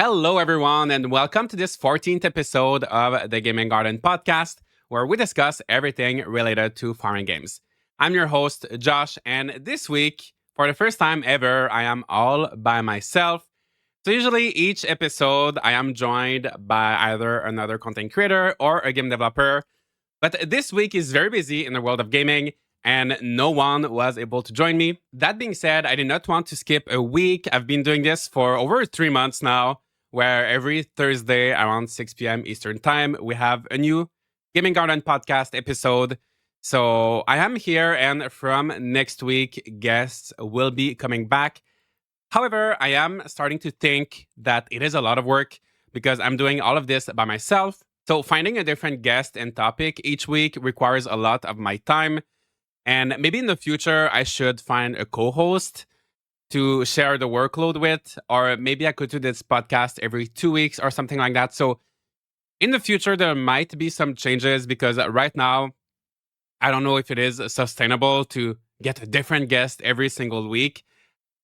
Hello, everyone, and welcome to this 14th episode of the Gaming Garden podcast, where we discuss everything related to foreign games. I'm your host, Josh, and this week, for the first time ever, I am all by myself. So, usually, each episode, I am joined by either another content creator or a game developer. But this week is very busy in the world of gaming, and no one was able to join me. That being said, I did not want to skip a week. I've been doing this for over 3 months now, where every Thursday around 6 p.m. Eastern Time, we have a new Gaming Garden podcast episode. So I am here, and from next week, guests will be coming back. However, I am starting to think that it is a lot of work because I'm doing all of this by myself. So finding a different guest and topic each week requires a lot of my time. And maybe in the future, I should find a co host to share the workload with, or maybe I could do this podcast every 2 weeks or something like that. So in the future, there might be some changes because right now, I don't know if it is sustainable to get a different guest every single week.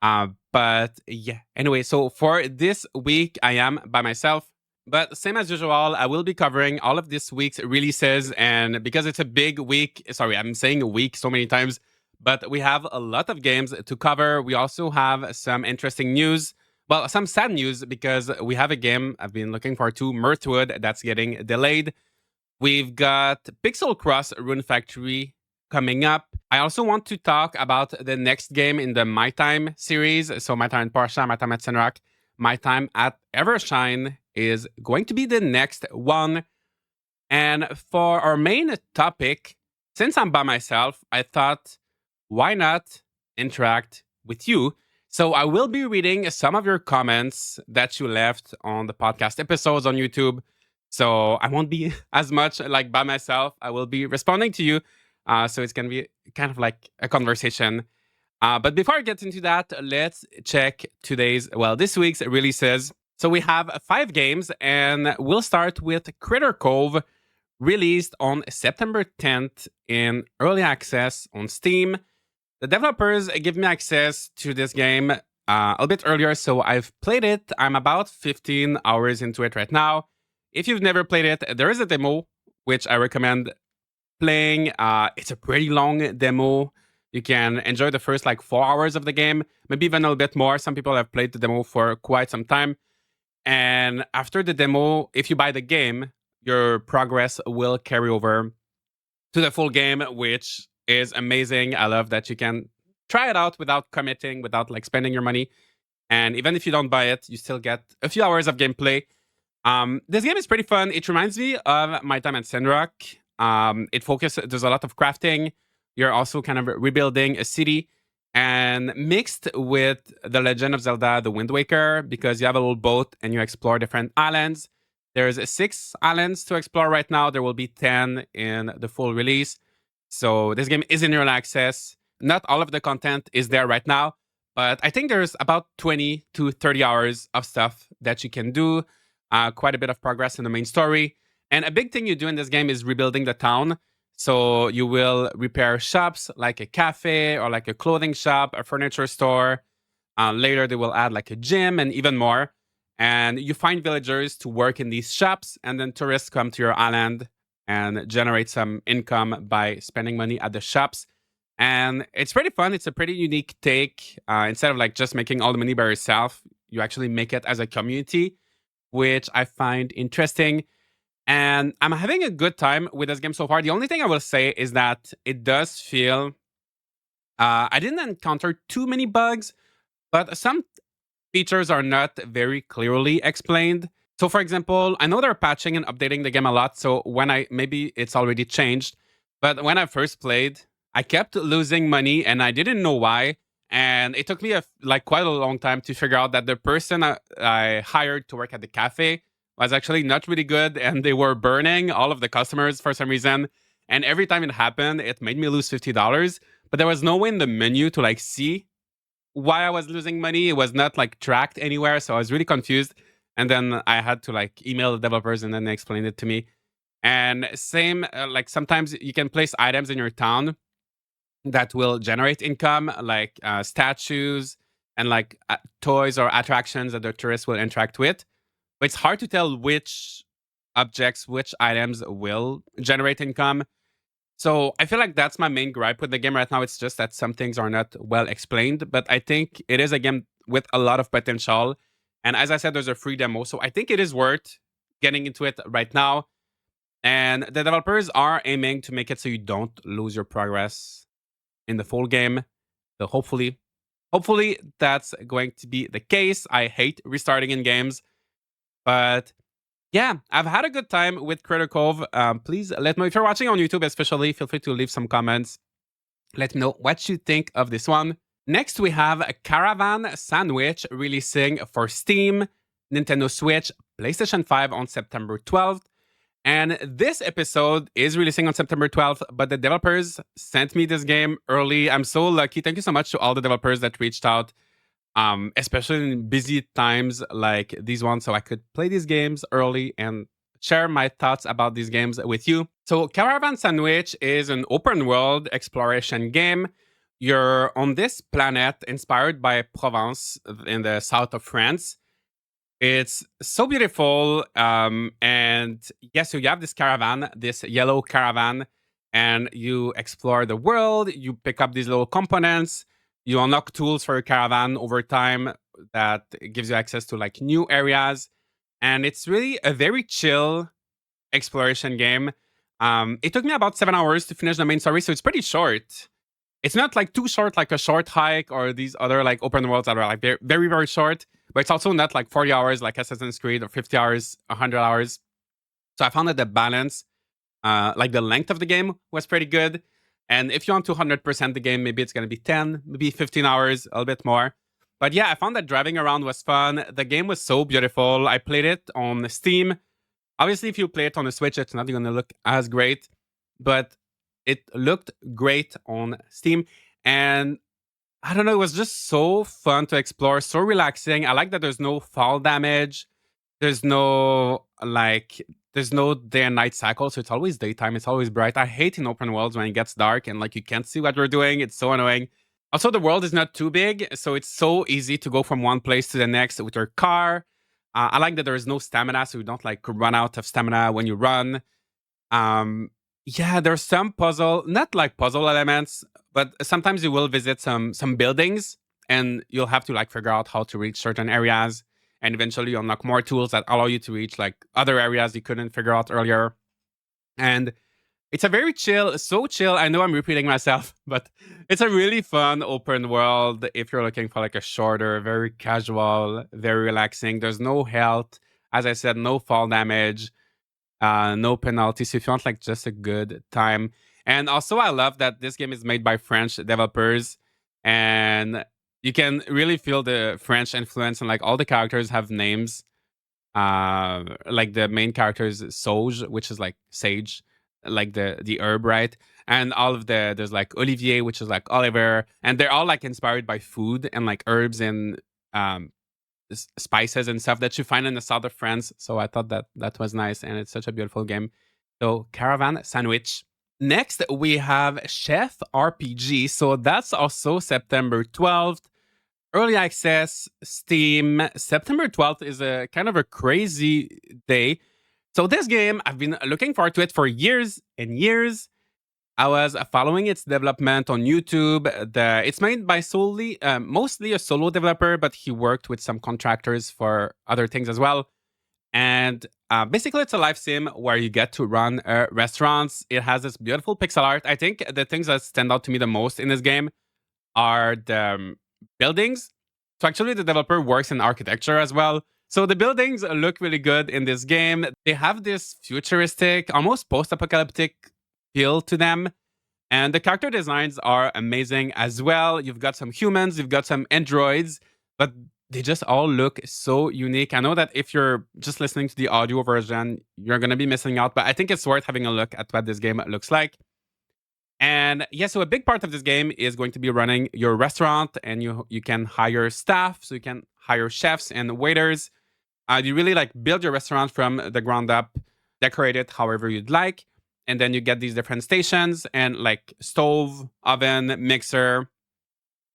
But yeah, anyway, so for this week, I am by myself. But same as usual, I will be covering all of this week's releases. And because it's a big week, sorry, I'm saying week so many times, but we have a lot of games to cover. We also have some interesting news. Well, some sad news because we have a game I've been looking for to Mirthwood that's getting delayed. We've got Pixel Cross Rune Factory coming up. I also want to talk about the next game in the My Time series. So My Time at Porsche, My Time at Senrak, My Time at Evershine is going to be the next one. And for our main topic, since I'm by myself, I thought, why not interact with you? So I will be reading some of your comments that you left on the podcast episodes on YouTube. So I won't be as much like by myself. I will be responding to you. So it's going to be kind of like a conversation. But before I get into that, let's check this week's releases. So we have 5 games, and we'll start with Critter Cove, released on September 10th in early access on Steam. The developers give me access to this game a bit earlier, so I've played it. I'm about 15 hours into it right now. If you've never played it, there is a demo, which I recommend playing. It's a pretty long demo. You can enjoy the first 4 hours of the game, maybe even a little bit more. Some people have played the demo for quite some time. And after the demo, if you buy the game, your progress will carry over to the full game, which is amazing. I love that you can try it out without committing, without spending your money. And even if you don't buy it, you still get a few hours of gameplay. This game is pretty fun. It reminds me of My Time at Senrak. There's a lot of crafting. You're also kind of rebuilding a city, and mixed with The Legend of Zelda The Wind Waker, because you have a little boat and you explore different islands. There's 6 islands to explore right now. There will be 10 in the full release. So this game is in early access. Not all of the content is there right now, but I think there's about 20 to 30 hours of stuff that you can do. Quite a bit of progress in the main story. And a big thing you do in this game is rebuilding the town. So you will repair shops like a cafe or like a clothing shop, a furniture store. Later, they will add a gym and even more. And you find villagers to work in these shops, and then tourists come to your island and generate some income by spending money at the shops. And it's pretty fun. It's a pretty unique take. Instead of just making all the money by yourself, you actually make it as a community, which I find interesting. And I'm having a good time with this game so far. The only thing I will say is that it does feel I didn't encounter too many bugs, but some features are not very clearly explained. So, for example, I know they're patching and updating the game a lot. So maybe it's already changed, but when I first played, I kept losing money and I didn't know why. And it took me quite a long time to figure out that the person I hired to work at the cafe was actually not really good, and they were burning all of the customers for some reason. And every time it happened, it made me lose $50. But there was no way in the menu to see why I was losing money. It was not tracked anywhere, so I was really confused. And then I had to email the developers, and then they explained it to me. And same, sometimes you can place items in your town that will generate income, statues and toys or attractions that the tourists will interact with. but it's hard to tell which objects, which items will generate income. So I feel like that's my main gripe with the game right now. It's just that some things are not well explained, but I think it is a game with a lot of potential. And as I said, there's a free demo, so I think it is worth getting into it right now. And the developers are aiming to make it so you don't lose your progress in the full game. So hopefully that's going to be the case. I hate restarting in games, but yeah, I've had a good time with Critter Cove. Please let me know if you're watching on YouTube, especially. Feel free to leave some comments. Let me know what you think of this one. Next, we have a Caravan Sandwich releasing for Steam, Nintendo Switch, PlayStation 5 on September 12th. And this episode is releasing on September 12th, but the developers sent me this game early. I'm so lucky. Thank you so much to all the developers that reached out, especially in busy times like these ones, so I could play these games early and share my thoughts about these games with you. So Caravan Sandwich is an open world exploration game. You're on this planet inspired by Provence in the south of France. It's so beautiful. And yes, so you have this caravan, this yellow caravan, and you explore the world. You pick up these little components. You unlock tools for your caravan over time that gives you access to like new areas. And it's really a very chill exploration game. It took me about 7 hours to finish the main story, so it's pretty short. It's not like too short, like a short hike or these other like open worlds that are like very, very, very short. But it's also not like 40 hours like Assassin's Creed or 50 hours, 100 hours. So I found that the balance, like the length of the game was pretty good. And if you want to 100% the game, maybe it's going to be 10, maybe 15 hours, a little bit more. But yeah, I found that driving around was fun. The game was so beautiful. I played it on Steam. Obviously, if you play it on a Switch, it's not going to look as great. But it looked great on Steam. And I don't know, it was just so fun to explore, so relaxing. I like that there's no fall damage. There's no day and night cycle, so it's always daytime, it's always bright. I hate in open worlds when it gets dark and like you can't see what you're doing. It's so annoying. Also, the world is not too big, so it's so easy to go from one place to the next with your car. I like that there is no stamina, so you don't like run out of stamina when you run. Yeah, there's some not like puzzle elements, but sometimes you will visit some buildings and you'll have to like figure out how to reach certain areas, and eventually you unlock more tools that allow you to reach like other areas you couldn't figure out earlier. And it's a very so chill. I know I'm repeating myself, but it's a really fun open world if you're looking for like a shorter, very casual, very relaxing. There's no health, as I said, no fall damage, no penalties. If you want like just a good time. And also I love that this game is made by French developers, and you can really feel the French influence, and like all the characters have names. Like the main character is Sauge, which is like sage, like the herb, right? And all of there's like Olivier, which is like Oliver, and they're all like inspired by food and like herbs and spices and stuff that you find in the south of France. So I thought that was nice, and it's such a beautiful game. So Caravan Sandwich. Next, we have Chef RPG. So that's also September 12th. Early access, Steam. September 12th is a kind of a crazy day. So this game, I've been looking forward to it for years and years. I was following its development on YouTube. It's made by mostly a solo developer, but he worked with some contractors for other things as well. And basically, it's a live sim where you get to run restaurants. It has this beautiful pixel art. I think the things that stand out to me the most in this game are the buildings. So actually, the developer works in architecture as well. So the buildings look really good in this game. They have this futuristic, almost post-apocalyptic feel to them. And the character designs are amazing as well. You've got some humans, you've got some androids, but they just all look so unique. I know that if you're just listening to the audio version, you're going to be missing out, but I think it's worth having a look at what this game looks like. And yeah, so a big part of this game is going to be running your restaurant, and you can hire staff, so you can hire chefs and waiters. You really like build your restaurant from the ground up, decorate it however you'd like, and then you get these different stations and like stove, oven, mixer,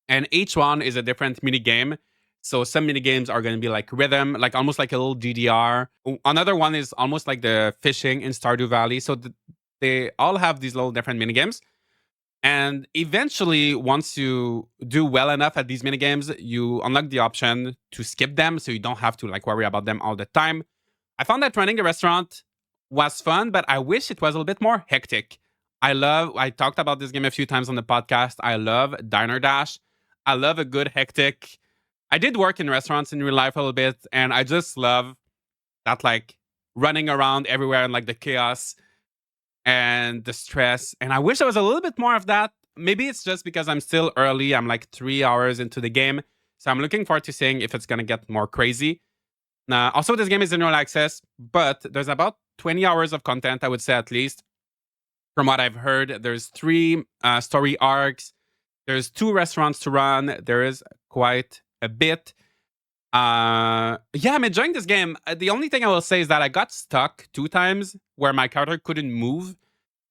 and each one is a different mini game. So some mini games are going to be like rhythm, like almost like a little DDR. Another one is almost like the fishing in Stardew Valley. So they all have these little different mini games. And eventually, once you do well enough at these mini games, you unlock the option to skip them, so you don't have to like worry about them all the time. I found that running a restaurant was fun, but I wish it was a little bit more hectic. I talked about this game a few times on the podcast. I love Diner Dash. I love a good hectic. I did work in restaurants in real life a little bit, and I just love that like running around everywhere and like the chaos and the stress. And I wish there was a little bit more of that. Maybe it's just because I'm still early. I'm like 3 hours into the game. So I'm looking forward to seeing if it's going to get more crazy. Also, this game is in early access, but there's about 20 hours of content, I would say at least. From what I've heard, there's 3 story arcs. There's 2 restaurants to run. There is quite a bit. Yeah, I'm enjoying this game. The only thing I will say is that I got stuck 2 times where my character couldn't move,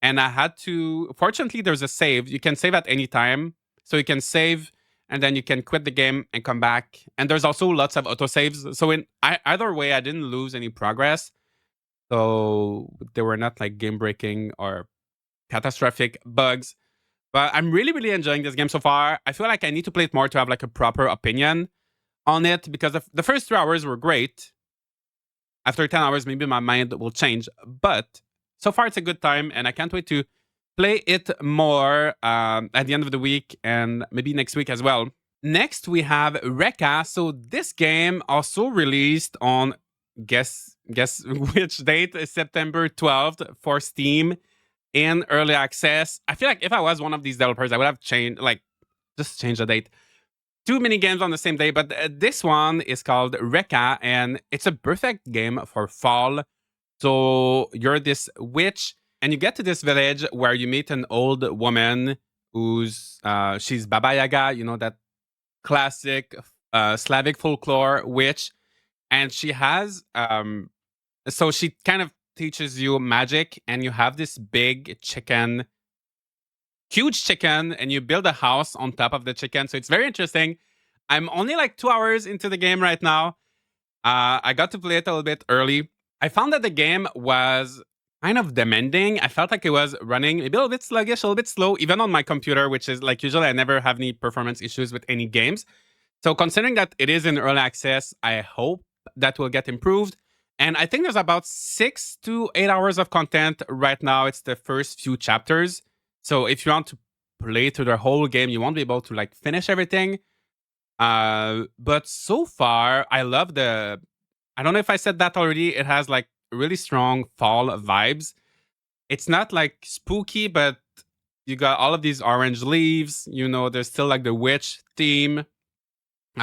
and I had to. Fortunately, there's a save. You can save at any time, so you can save, and then you can quit the game and come back. And there's also lots of autosaves. So in either way, I didn't lose any progress. So they were not like game breaking or catastrophic bugs. But I'm really, really enjoying this game so far. I feel like I need to play it more to have like a proper opinion on it, because the first 3 hours were great. After 10 hours, maybe my mind will change. But so far, it's a good time, and I can't wait to play it more at the end of the week and maybe next week as well. Next, we have Reka. So this game also released on guess which date? September 12th for Steam in early access. I feel like if I was one of these developers, I would have changed, like, just change the date. 2 mini games on the same day, but this one is called Reka, and it's a perfect game for fall. So you're this witch, and you get to this village where you meet an old woman who's she's Baba Yaga, you know, that classic Slavic folklore witch, and she has so she kind of teaches you magic, and you have this big chicken, huge chicken, and you build a house on top of the chicken. So it's very interesting. I'm only like 2 hours into the game right now. I got to play it a little bit early. I found that the game was kind of demanding. I felt like it was running maybe a little bit sluggish, a little bit slow, even on my computer, which is like usually I never have any performance issues with any games. So considering that it is in early access, I hope that will get improved. And I think there's about 6 to 8 hours of content right now. It's the first few chapters. So if you want to play through the whole game, you won't be able to like finish everything. But so far, I love the. I don't know if I said that already. It has like really strong fall vibes. It's not like spooky, but you got all of these orange leaves. You know, there's still like the witch theme.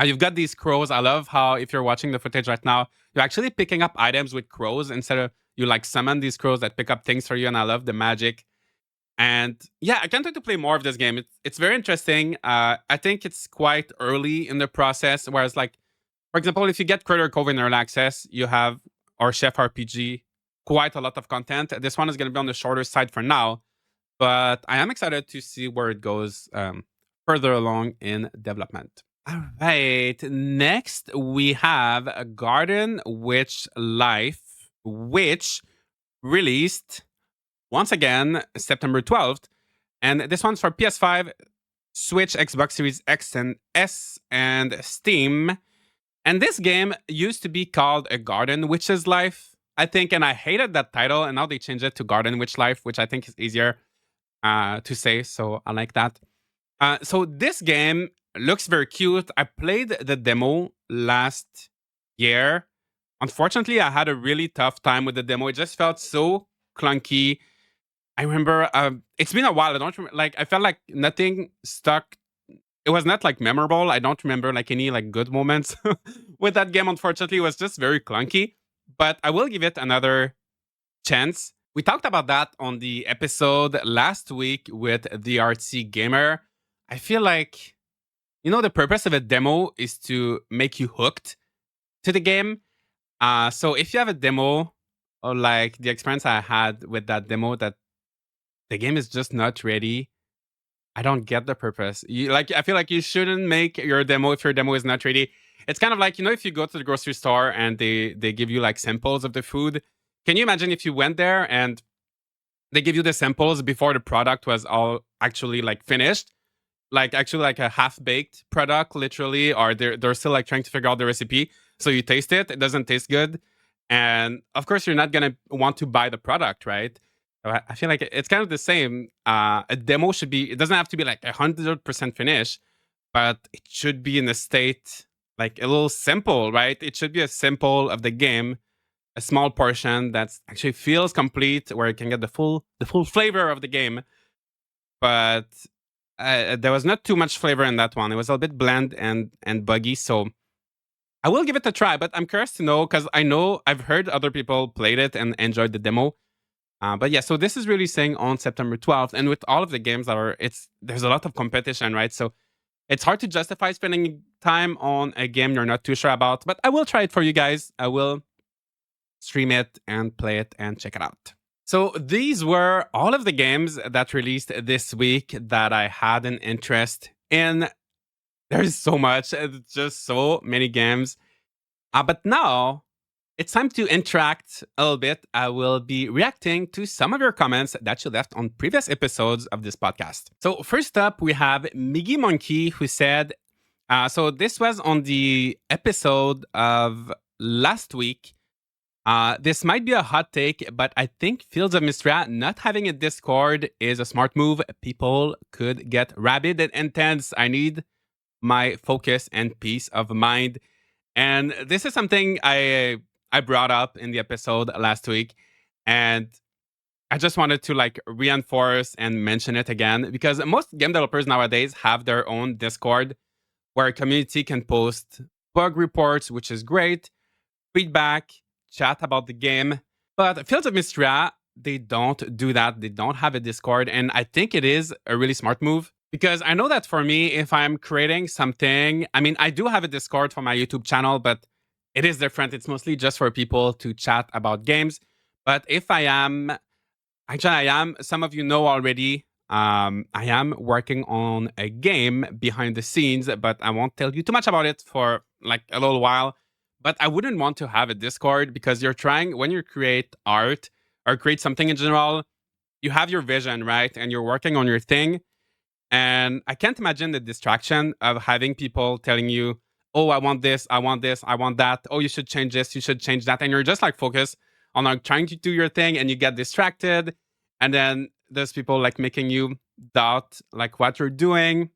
You've got these crows. I love how if you're watching the footage right now, you're actually picking up items with crows instead of you like summon these crows that pick up things for you. And I love the magic. And yeah, I can't wait to play more of this game. It's very interesting. I think it's quite early in the process. Whereas, like, for example, if you get Critter Cove in early access, you have our Chef RPG, quite a lot of content. This one is going to be on the shorter side for now, but I am excited to see where it goes further along in development. All right. Next, we have a Garden Witch Life, which released once again September 12th. And this one's for PS5, Switch, Xbox Series X and S, and Steam. And this game used to be called A Garden Witch's Life, I think. And I hated that title. And now they changed it to Garden Witch Life, which I think is easier to say. So I like that. So this game looks very cute. I played the demo last year. Unfortunately, I had a really tough time with the demo. It just felt so clunky. I remember it's been a while. I don't like. I felt like nothing stuck. It was not like memorable. I don't remember like any like good moments with that game. Unfortunately, it was just very clunky. But I will give it another chance. We talked about that on the episode last week with the Artsy Gamer. I feel like, you know, the purpose of a demo is to make you hooked to the game. So if you have a demo or like the experience I had with that demo, that the game is just not ready, I don't get the purpose. You like, I feel like you shouldn't make your demo if your demo is not ready. It's kind of like, if you go to the grocery store and they give you like samples of the food. Can you imagine if you went there and they give you the samples before the product was all actually like finished, like actually like a half-baked product literally, or they're still like trying to figure out the recipe. So you taste it doesn't taste good, and of course you're not gonna want to buy the product, right? So I feel like it's kind of the same. A demo should be, it doesn't have to be like 100% finished, but it should be in a state like a little simple, right? It should be a sample of the game, a small portion that actually feels complete, where you can get the full flavor of the game. But there was not too much flavor in that one. It was a bit bland and buggy. So I will give it a try. But I'm curious to know, because I know I've heard other people played it and enjoyed the demo. But yeah, so this is releasing on September 12th, and with all of the games that are, there's a lot of competition, right? So it's hard to justify spending time on a game you're not too sure about. But I will try it for you guys. I will stream it and play it and check it out. So these were all of the games that released this week that I had an interest in. There's so much, it's just so many games. But now it's time to interact a little bit. I will be reacting to some of your comments that you left on previous episodes of this podcast. So first up, we have Miggy Monkey, who said, so this was on the episode of last week. This might be a hot take, but I think Fields of Mistria not having a Discord is a smart move. People could get rabid and intense. I need my focus and peace of mind. And this is something I brought up in the episode last week. And I just wanted to like reinforce and mention it again, because most game developers nowadays have their own Discord where a community can post bug reports, which is great, feedback, chat about the game. But Fields of Mistria, they don't do that. They don't have a Discord. And I think it is a really smart move, because I know that for me, if I'm creating something, I mean, I do have a Discord for my YouTube channel, but it is different. It's mostly just for people to chat about games. But if I am, some of you know already, I am working on a game behind the scenes, but I won't tell you too much about it for like a little while. But I wouldn't want to have a Discord, because you're trying, when you create art or create something in general, you have your vision, right? And you're working on your thing. And I can't imagine the distraction of having people telling you, oh, I want this, I want this, I want that. Oh, you should change this, you should change that. And you're just like focused on like trying to do your thing, and you get distracted. And then there's people like making you doubt like what you're doing.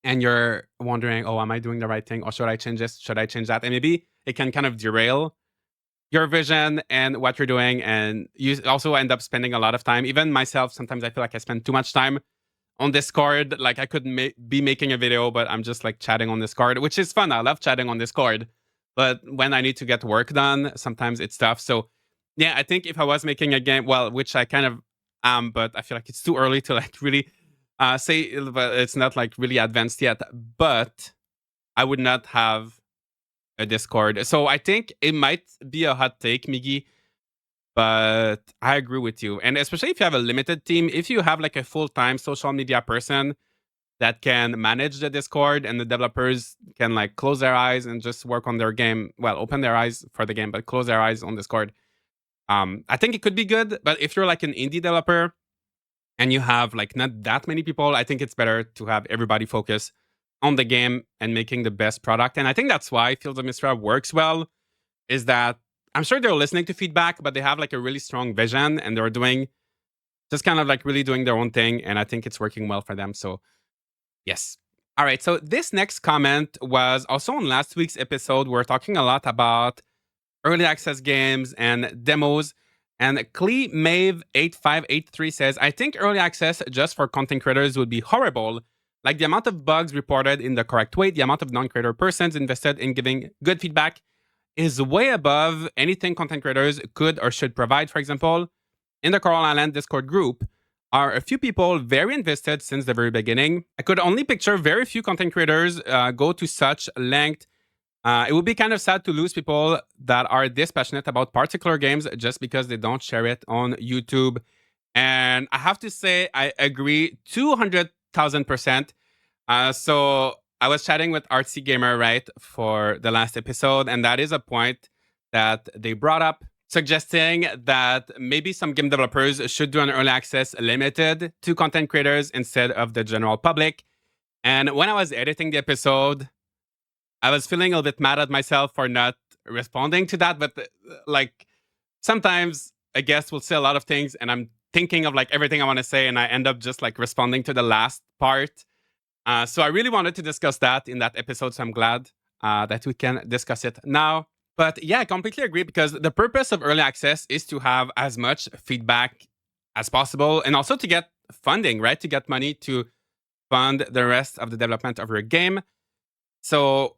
And you're wondering, oh, am I doing the right thing? Or should I change this? Should I change that? And maybe it can kind of derail your vision and what you're doing. And you also end up spending a lot of time. Even myself, sometimes I feel like I spend too much time on Discord. Like I could be making a video, but I'm just like chatting on Discord, which is fun. I love chatting on Discord. But when I need to get work done, sometimes it's tough. So yeah, I think if I was making a game, well, which I kind of am, but I feel like it's too early to like really say it's not like really advanced yet, but I would not have a Discord. So I think it might be a hot take, Miggy, but I agree with you. And especially if you have a limited team, if you have like a full-time social media person that can manage the Discord, and the developers can like close their eyes and just work on their game, well, open their eyes for the game, but close their eyes on Discord. I think it could be good, but if you're like an indie developer and you have like not that many people, I think it's better to have everybody focus on the game and making the best product. And I think that's why Fields of Mistria works well, is that I'm sure they're listening to feedback, but they have like a really strong vision, and they're doing just kind of like really doing their own thing. And I think it's working well for them. So yes. All right. So this next comment was also on last week's episode. We're talking a lot about early access games and demos. And Klee Mave 8583 says, I think early access just for content creators would be horrible. Like the amount of bugs reported in the correct way, the amount of non-creator persons invested in giving good feedback is way above anything content creators could or should provide. For example, in the Coral Island Discord group are a few people very invested since the very beginning. I could only picture very few content creators go to such length. It would be kind of sad to lose people that are this passionate about particular games just because they don't share it on YouTube. And I have to say, I agree 200,000%. So I was chatting with Artsy Gamer, right, for the last episode, and that is a point that they brought up, suggesting that maybe some game developers should do an early access limited to content creators instead of the general public. And when I was editing the episode, I was feeling a little bit mad at myself for not responding to that. But like sometimes a guest will say a lot of things, and I'm thinking of like everything I want to say, and I end up just like responding to the last part. So I really wanted to discuss that in that episode. So I'm glad that we can discuss it now. But yeah, I completely agree because the purpose of early access is to have as much feedback as possible and also to get funding, right? To get money to fund the rest of the development of your game. So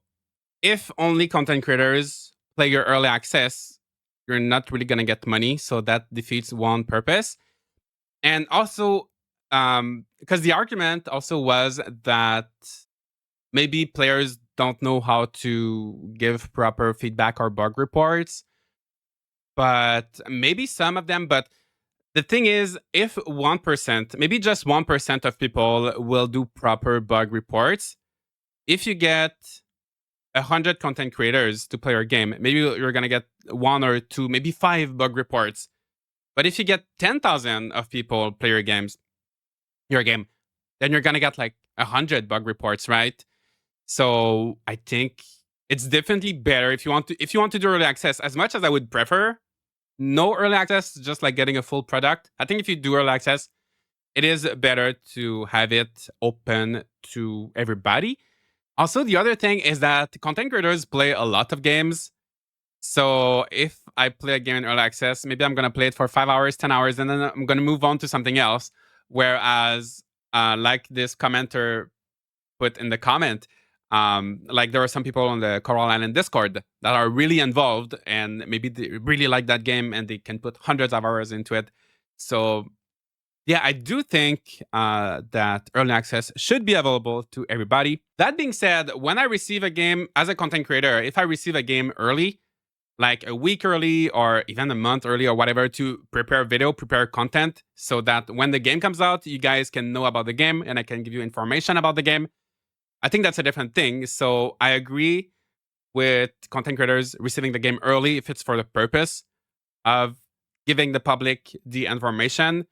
if only content creators play your early access, you're not really going to get money. So that defeats one purpose. And also, because the argument also was that maybe players don't know how to give proper feedback or bug reports, but maybe some of them. But the thing is, if 1%, maybe just 1% of people will do proper bug reports, if you get 100 content creators to play your game, maybe you're going to get 1 or 2, maybe 5 bug reports. But if you get 10,000 of people play your game, then you're going to get like 100 bug reports, right? So I think it's definitely better if you want to do early access, as much as I would prefer no early access, just like getting a full product. I think if you do early access, it is better to have it open to everybody. Also, the other thing is that content creators play a lot of games. So if I play a game in early access, maybe I'm going to play it for 5 hours, 10 hours, and then I'm going to move on to something else. Whereas, like this commenter put in the comment, like there are some people on the Coral Island Discord that are really involved and maybe they really like that game and they can put hundreds of hours into it. So yeah, I do think that early access should be available to everybody. That being said, when I receive a game as a content creator, if I receive a game early, like a week early or even a month early or whatever, to prepare video, prepare content, so that when the game comes out, you guys can know about the game and I can give you information about the game, I think that's a different thing. So I agree with content creators receiving the game early if it's for the purpose of giving the public the information.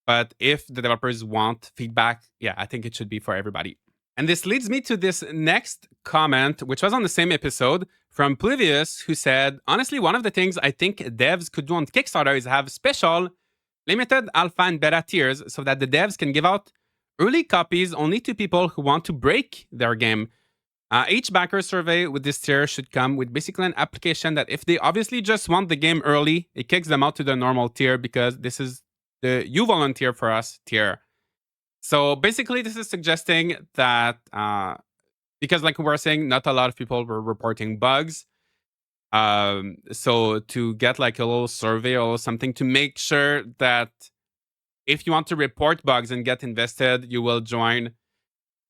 But if the developers want feedback, yeah, I think it should be for everybody. And this leads me to this next comment, which was on the same episode from Pluvius, who said, honestly, one of the things I think devs could do on Kickstarter is have special limited alpha and beta tiers so that the devs can give out early copies only to people who want to break their game. Each backer survey with this tier should come with basically an application that if they obviously just want the game early, it kicks them out to the normal tier because this is the you volunteer for us tier. So basically, this is suggesting that because like we were saying, not a lot of people were reporting bugs. So to get like a little survey or something to make sure that if you want to report bugs and get invested, you will join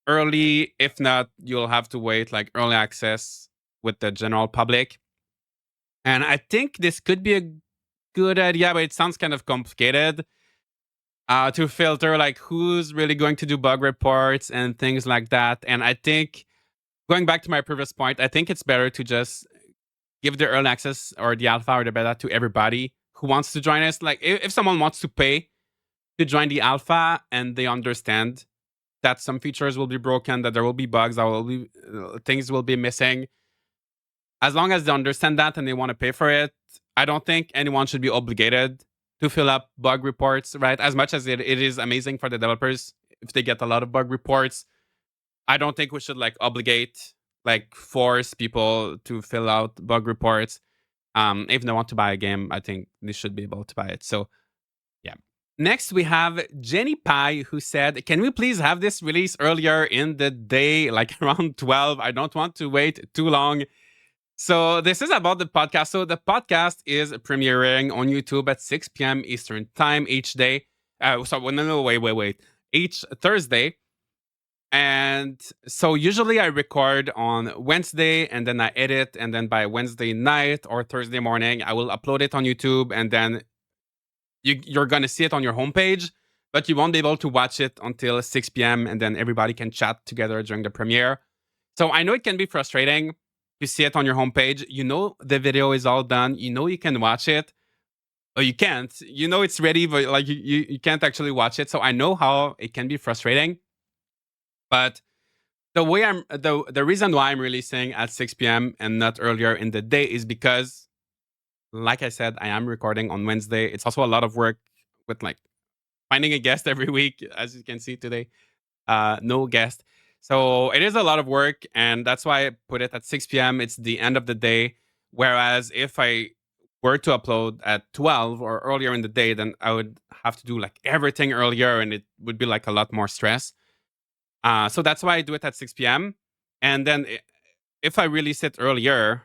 early. If not, you'll have to wait like early access with the general public. And I think this could be a good idea, but it sounds kind of complicated to filter like who's really going to do bug reports and things like that. And I think going back to my previous point, I think it's better to just give the early access or the alpha or the beta to everybody who wants to join us. Like if someone wants to pay to join the alpha and they understand that some features will be broken, that there will be bugs, that will be things will be missing. As long as they understand that and they want to pay for it, I don't think anyone should be obligated to fill up bug reports, right? As much as it is amazing for the developers if they get a lot of bug reports, I don't think we should like obligate, like force people to fill out bug reports. If they want to buy a game, I think they should be able to buy it. So yeah. Next, we have Jenny Pie, who said, can we please have this release earlier in the day, like around 12? I don't want to wait too long. So this is about the podcast. So the podcast is premiering on YouTube at 6 p.m. Eastern time each day. Wait. Each Thursday. And so usually I record on Wednesday and then I edit. And then by Wednesday night or Thursday morning, I will upload it on YouTube. And then you're going to see it on your homepage, but you won't be able to watch it until 6 p.m. And then everybody can chat together during the premiere. So I know it can be frustrating to see it on your homepage. You know the video is all done. You know you can watch it, or you can't. You know it's ready, but like you can't actually watch it. So I know how it can be frustrating. But the reason why I'm releasing at 6 p.m. and not earlier in the day is because, like I said, I am recording on Wednesday. It's also a lot of work with like finding a guest every week, as you can see today. No guest. So it is a lot of work, and that's why I put it at 6 p.m. It's the end of the day. Whereas if I were to upload at 12 or earlier in the day, then I would have to do like everything earlier, and it would be like a lot more stress. So that's why I do it at 6 p.m. And then if I release it earlier,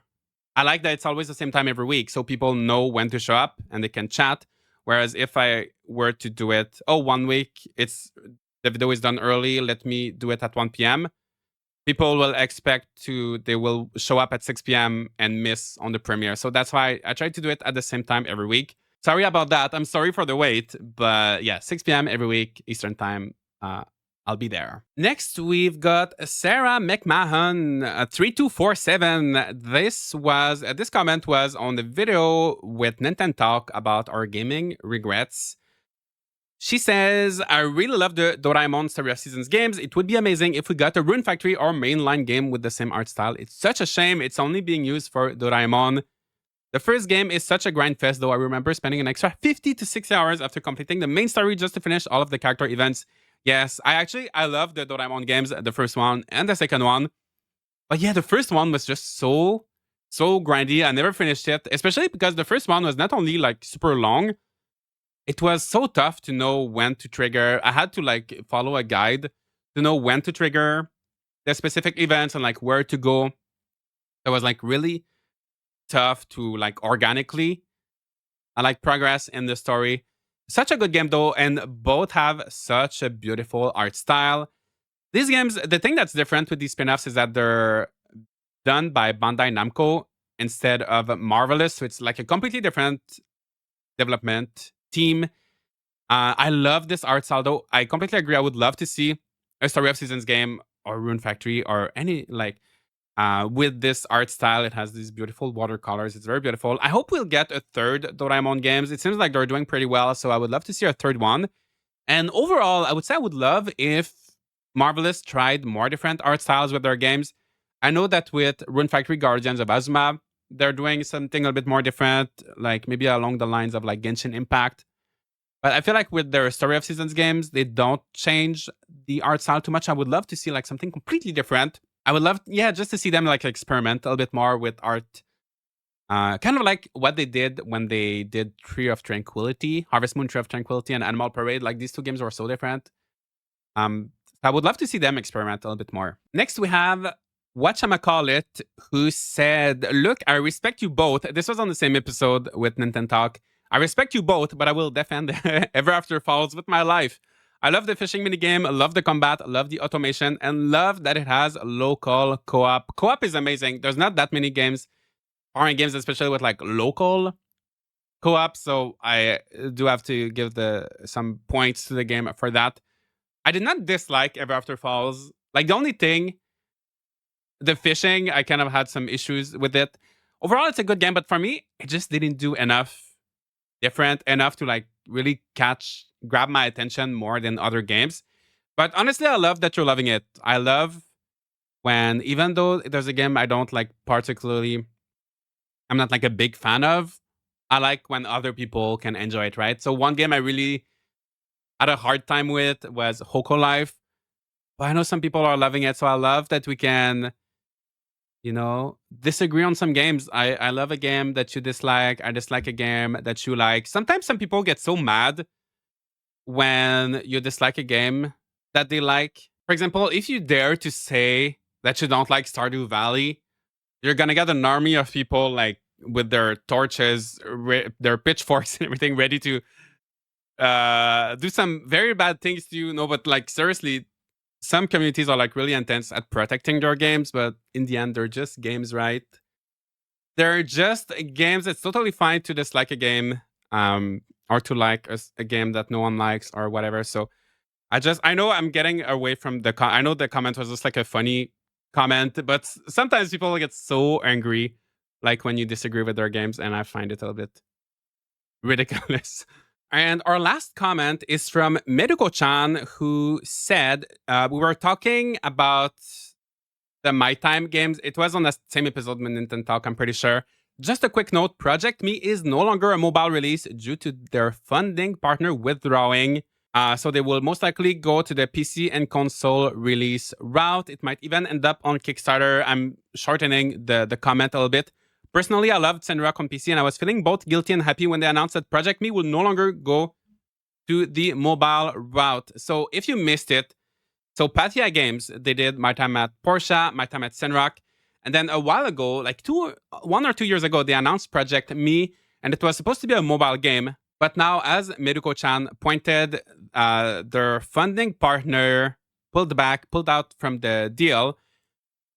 I like that it's always the same time every week, so people know when to show up and they can chat. Whereas if I were to do it, oh, 1 week, it's the video is done early, let me do it at 1 p.m. People will expect they will show up at 6 p.m. and miss on the premiere. So that's why I try to do it at the same time every week. Sorry about that. I'm sorry for the wait, but yeah, 6 p.m. every week, Eastern time. I'll be there. Next, we've got Sarah McMahon 3247. This comment was on the video with Nintendo Talk about our gaming regrets. She says, I really love the Doraemon Story of Seasons games. It would be amazing if we got a Rune Factory or mainline game with the same art style. It's such a shame it's only being used for Doraemon. The first game is such a grind fest, though. I remember spending an extra 50 to 60 hours after completing the main story just to finish all of the character events. Yes, I love the Doraemon games, the first one and the second one. But yeah, the first one was just so grindy. I never finished it, especially because the first one was not only like super long, it was so tough to know when to trigger. I had to like follow a guide to know when to trigger the specific events and like where to go. It was like really tough to like organically like progress in the story. Such a good game though, and both have such a beautiful art style. These games, the thing that's different with these spin-offs is that they're done by Bandai Namco instead of Marvelous. So it's like a completely different development team. I love this art style though. I completely agree. I would love to see a Story of Seasons game or Rune Factory or any like with this art style. It has these beautiful watercolors. It's very beautiful. I hope we'll get a third Doraemon games. It seems like they're doing pretty well, so I would love to see a third one. And overall, I would say I would love if Marvelous tried more different art styles with their games. I know that with Rune Factory Guardians of Azuma, they're doing something a bit more different, like maybe along the lines of like Genshin Impact. But I feel like with their Story of Seasons games, they don't change the art style too much. I would love to see like something completely different. I would love, yeah, just to see them like experiment a little bit more with art. Kind of like what they did when they did Tree of Tranquility, Harvest Moon, Tree of Tranquility, and Animal Parade. Like these two games were so different. I would love to see them experiment a little bit more. Next, we have Whatchamacallit, who said, look, I respect you both. This was on the same episode with Nintendo Talk. I respect you both, but I will defend Ever After Falls with my life. I love the fishing minigame, love the combat, love the automation, and love that it has local co-op. Co-op is amazing. There's not that many games, foreign games, especially with like local co-op. So I do have to give some points to the game for that. I did not dislike Ever After Falls. Like the only thing, the fishing, I kind of had some issues with it. Overall, it's a good game, but for me, it just didn't do different enough to like really grab my attention more than other games. But honestly, I love that you're loving it. I love when, even though there's a game I don't like particularly, I'm not like a big fan of, I like when other people can enjoy it, right? So one game I really had a hard time with was Hoko Life. But I know some people are loving it. So I love that we can, disagree on some games. I love a game that you dislike. I dislike a game that you like. Sometimes some people get so mad when you dislike a game that they like. For example, if you dare to say that you don't like Stardew Valley, you're gonna get an army of people like with their torches, their pitchforks and everything ready to do some very bad things to you. No, but like seriously, some communities are like really intense at protecting their games, but in the end, they're just games, right? They're just games. It's totally fine to dislike a game, or to like a game that no one likes or whatever. So I know I'm getting away from I know the comment was just like a funny comment, but sometimes people get so angry, like when you disagree with their games, and I find it a little bit ridiculous. And our last comment is from Meduko-chan, who said we were talking about the My Time games. It was on the same episode with Nintendo Talk, I'm pretty sure. Just a quick note, Project Me is no longer a mobile release due to their funding partner withdrawing. So they will most likely go to the PC and console release route. It might even end up on Kickstarter. I'm shortening the comment a little bit. Personally, I loved Senrock on PC, and I was feeling both guilty and happy when they announced that Project Me will no longer go to the mobile route. So if you missed it, so Pathia Games, they did My Time at Porsche, My Time at Senrock, and then a while ago, like 1 or 2 years ago, they announced Project Me, and it was supposed to be a mobile game. But now, as Meduko-chan pointed, their funding partner pulled out from the deal,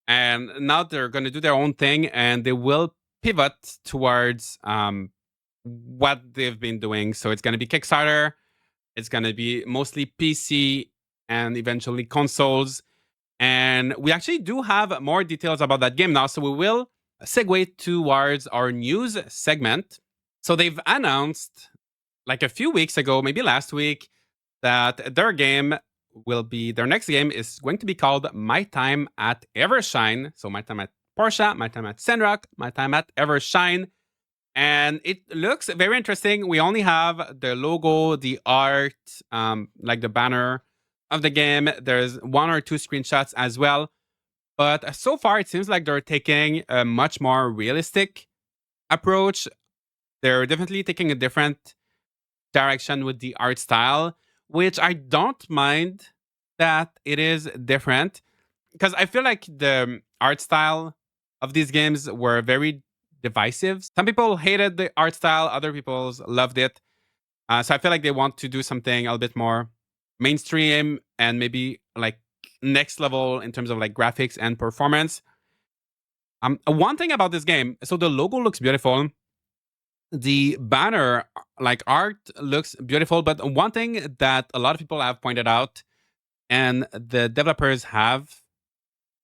and now they're going to do their own thing, and they will pivot towards what they've been doing. So it's going to be Kickstarter, it's going to be mostly PC, and eventually consoles. And we actually do have more details about that game now, so we will segue towards our news segment. So they've announced, like a few weeks ago, maybe last week, that their next game is going to be called My Time at Evershine. So My Time at Porsche, My Time at Senrock, My Time at Evershine. And it looks very interesting. We only have the logo, the art, like the banner of the game. There's 1 or 2 screenshots as well. But so far, it seems like they're taking a much more realistic approach. They're definitely taking a different direction with the art style, which I don't mind that it is different, because I feel like the art style of these games were very divisive. Some people hated the art style, other people loved it. So I feel like they want to do something a little bit more mainstream and maybe like next level in terms of like graphics and performance. One thing about this game, so the logo looks beautiful. The banner, like art, looks beautiful. But one thing that a lot of people have pointed out, and the developers have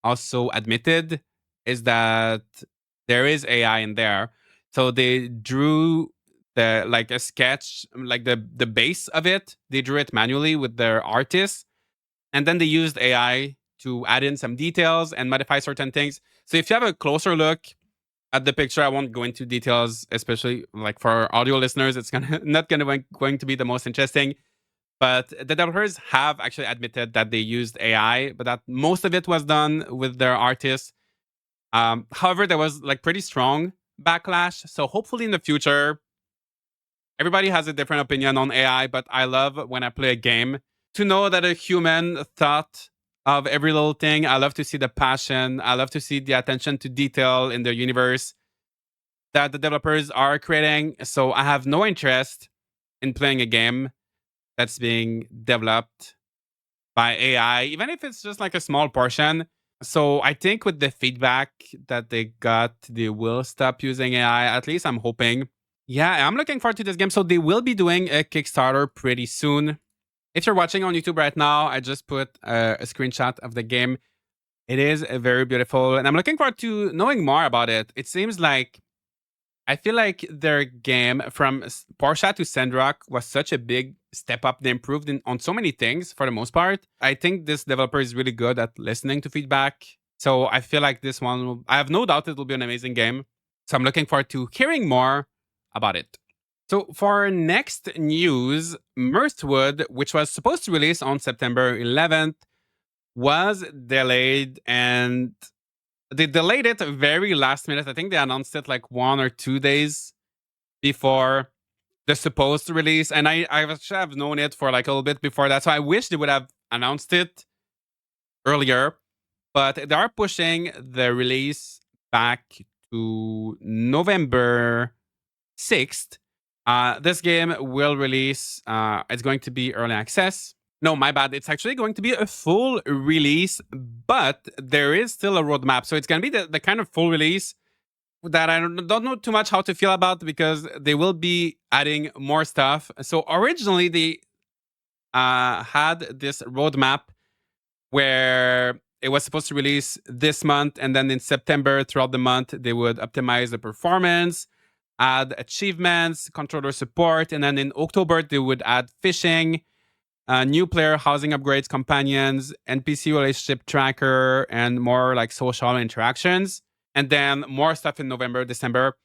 also admitted, is that there is AI in there. So they drew a sketch, like the base of it. They drew it manually with their artists, and then they used AI to add in some details and modify certain things. So if you have a closer look at the picture, I won't go into details, especially like for our audio listeners. It's not going to be the most interesting. But the developers have actually admitted that they used AI, but that most of it was done with their artists. However, there was like pretty strong backlash. So hopefully in the future, everybody has a different opinion on AI, but I love when I play a game to know that a human thought of every little thing. I love to see the passion. I love to see the attention to detail in the universe that the developers are creating. So I have no interest in playing a game that's being developed by AI, even if it's just like a small portion. So I think with the feedback that they got, they will stop using AI. At least I'm hoping. Yeah, I'm looking forward to this game. So they will be doing a Kickstarter pretty soon. If you're watching on YouTube right now, I just put a screenshot of the game. It is very beautiful, and I'm looking forward to knowing more about it. It seems like, I feel like their game from Porsche to Senrock was such a big step up. They improved on so many things for the most part. I think this developer is really good at listening to feedback. So I feel like this one, I have no doubt it will be an amazing game. So I'm looking forward to hearing more about it. So for our next news, Mirthwood, which was supposed to release on September 11th, was delayed, and they delayed it very last minute. I think they announced it like 1 or 2 days before the supposed release. And I should have known it for like a little bit before that. So I wish they would have announced it earlier. But they are pushing the release back to November 6th. This game will release, it's going to be early access. No, my bad. It's actually going to be a full release, but there is still a roadmap. So it's going to be the kind of full release that I don't know too much how to feel about, because they will be adding more stuff. So originally they had this roadmap where it was supposed to release this month, and then in September, throughout the month, they would optimize the performance, add achievements, controller support, and then in October, they would add fishing, new player housing upgrades, companions, NPC relationship tracker, and more like social interactions. And then more stuff in November, December.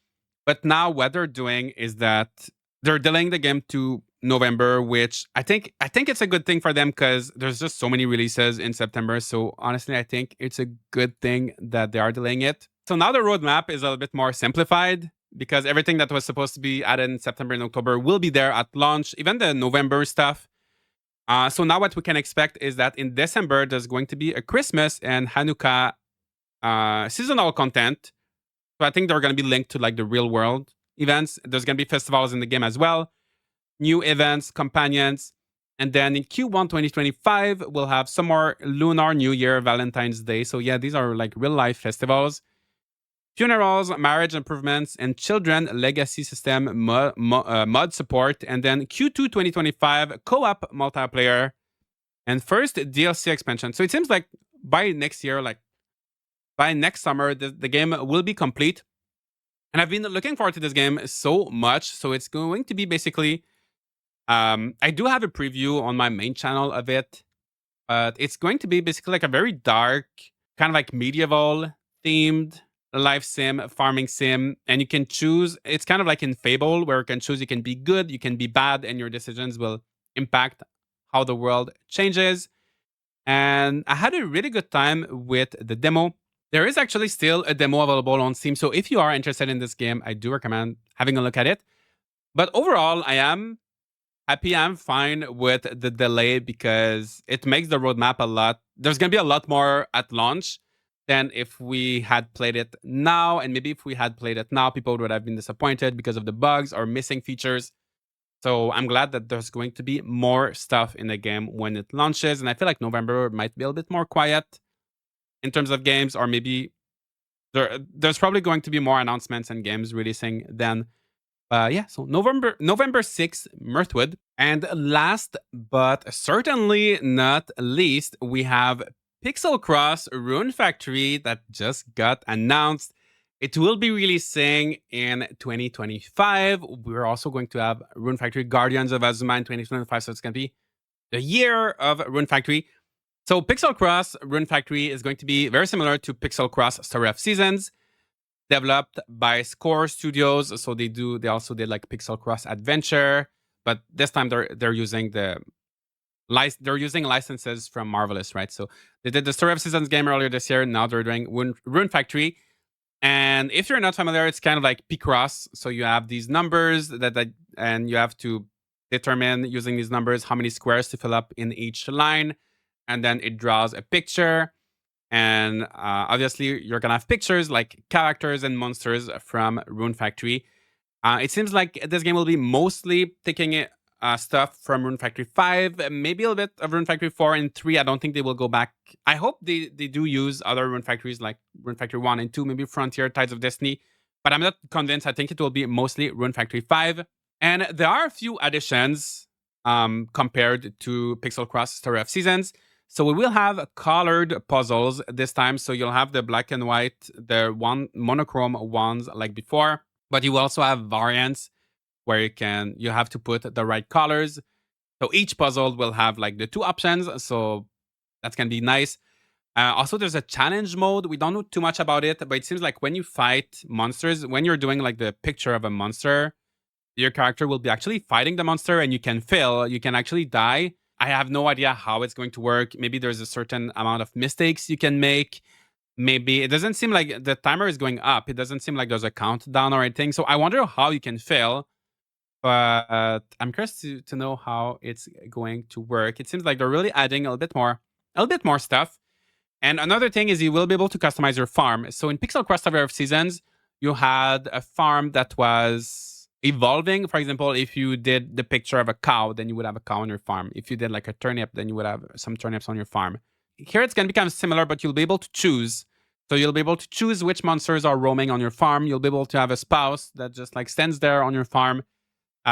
But now what they're doing is that they're delaying the game to November, which I think it's a good thing for them because there's just so many releases in September. So honestly, I think it's a good thing that they are delaying it. So now the roadmap is a little bit more simplified because everything that was supposed to be added in September and October will be there at launch, even the November stuff. So now what we can expect is that in December, there's going to be a Christmas and Hanukkah seasonal content. So I think they're going to be linked to like the real world events. There's going to be festivals in the game as well, new events, companions. And then in Q1 2025, we'll have some more Lunar New Year, Valentine's Day. So yeah, these are like real life festivals. Funerals, marriage improvements, and children legacy system mod support. And then Q2 2025, co-op multiplayer, and first DLC expansion. So it seems like by next year, like by next summer, the game will be complete. And I've been looking forward to this game so much. So it's going to be basically, I do have a preview on my main channel of it, but it's going to be basically like a very dark, kind of like medieval themed life sim, farming sim. And you can choose, it's kind of like in Fable, where you can choose, you can be good, you can be bad, and your decisions will impact how the world changes. And I had a really good time with the demo. There is actually still a demo available on Steam. So if you are interested in this game, I do recommend having a look at it. But overall, I am happy. I'm fine with the delay because it makes the roadmap a lot. There's going to be a lot more at launch than if we had played it now. And maybe if we had played it now, people would have been disappointed because of the bugs or missing features. So I'm glad that there's going to be more stuff in the game when it launches. And I feel like November might be a little bit more quiet in terms of games, or maybe there's probably going to be more announcements and games releasing then. Yeah, so November 6th, Mirthwood. And last but certainly not least, we have Pixel Cross Rune Factory that just got announced. It will be releasing in 2025. We're also going to have Rune Factory Guardians of Azuma in 2025, so it's going to be the year of Rune Factory. So Pixel Cross Rune Factory is going to be very similar to Pixel Cross Story of Seasons, developed by Score Studios. So they also did like Pixel Cross Adventure, but this time they're using licenses from Marvelous, right? So they did the Story of Seasons game earlier this year. Now they're doing Rune Factory. And if you're not familiar, it's kind of like Picross. So you have these numbers and you have to determine using these numbers how many squares to fill up in each line. And then it draws a picture. And obviously, you're going to have pictures like characters and monsters from Rune Factory. It seems like this game will be mostly taking stuff from Rune Factory 5, maybe a little bit of Rune Factory 4 and 3. I don't think they will go back. I hope they do use other Rune Factories like Rune Factory 1 and 2, maybe Frontier, Tides of Destiny. But I'm not convinced. I think it will be mostly Rune Factory 5. And there are a few additions compared to Pixel Cross Story of Seasons. So we will have colored puzzles this time. So you'll have the black and white, the one monochrome ones like before, but you also have variants where you have to put the right colors. So each puzzle will have like the two options. So that's going to be nice. Also, there's a challenge mode. We don't know too much about it, but it seems like when you fight monsters, when you're doing like the picture of a monster, your character will be actually fighting the monster and you can fail. You can actually die. I have no idea how it's going to work. Maybe there's a certain amount of mistakes you can make. Maybe it doesn't seem like the timer is going up. It doesn't seem like there's a countdown or anything. So I wonder how you can fail. But I'm curious to know how it's going to work. It seems like they're really adding a little bit more stuff. And another thing is you will be able to customize your farm. So in Pixel Cross Story of Seasons, you had a farm that was evolving. For example, if you did the picture of a cow, then you would have a cow on your farm. If you did like a turnip, then you would have some turnips on your farm. Here it's going to become similar, but you'll be able to choose. So you'll be able to choose which monsters are roaming on your farm. You'll be able to have a spouse that just like stands there on your farm.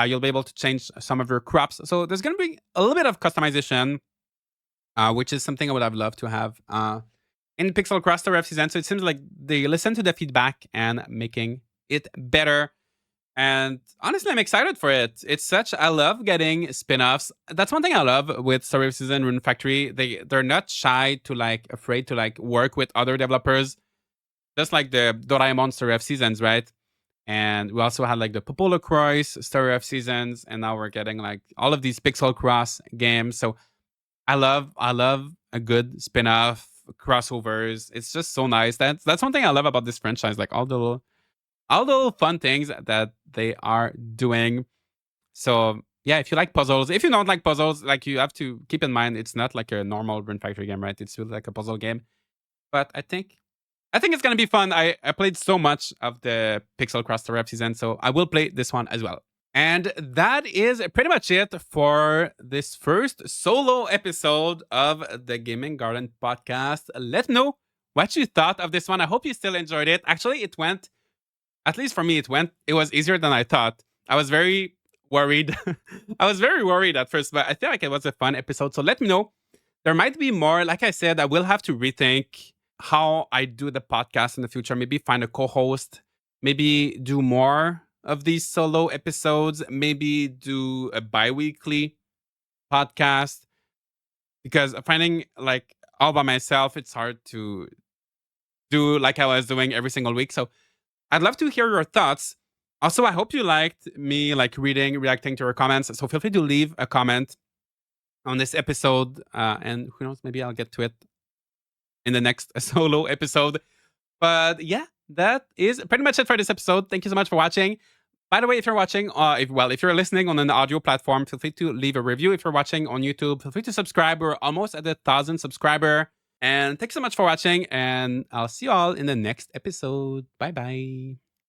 You'll be able to change some of your crops. So there's going to be a little bit of customization, which is something I would have loved to have in Pixel Cross Story of Season. So it seems like they listen to the feedback and making it better. And honestly, I'm excited for it. I love getting spin-offs. That's one thing I love with Story of Season, Rune Factory. They're not shy to afraid to work with other developers, just like the Doraemon Story of Seasons, right? And we also had the Popolo Croix Story of Seasons, and now we're getting all of these Pixel Cross games. So I love a good spin-off crossovers. It's just so nice. That's one thing I love about this franchise, like all the little fun things that they are doing. So yeah, if you like puzzles, if you don't like puzzles, you have to keep in mind it's not like a normal Rune Factory game, right? It's really like a puzzle game. But I think it's gonna be fun. I played so much of the Pixel Cross Story season, so I will play this one as well. And that is pretty much it for this first solo episode of the Gaming Garden podcast. Let me know what you thought of this one. I hope you still enjoyed it. Actually, it went, at least for me, it was easier than I thought. I was very worried. I was very worried at first, but I feel like it was a fun episode. So let me know. There might be more. Like I said, I will have to rethink how I do the podcast in the future. Maybe find a co-host. Maybe do more of these solo episodes. Maybe do a bi-weekly podcast. Because finding all by myself, it's hard to do like I was doing every single week. So I'd love to hear your thoughts. Also, I hope you liked me reacting to your comments. So feel free to leave a comment on this episode. And who knows, maybe I'll get to it in the next solo episode. But yeah, that is pretty much it for this episode. Thank you so much for watching. By the way, if you're watching, if you're listening on an audio platform, feel free to leave a review. If you're watching on YouTube, feel free to subscribe. We're almost at 1,000 subscriber. And thanks so much for watching. And I'll see you all in the next episode. Bye bye.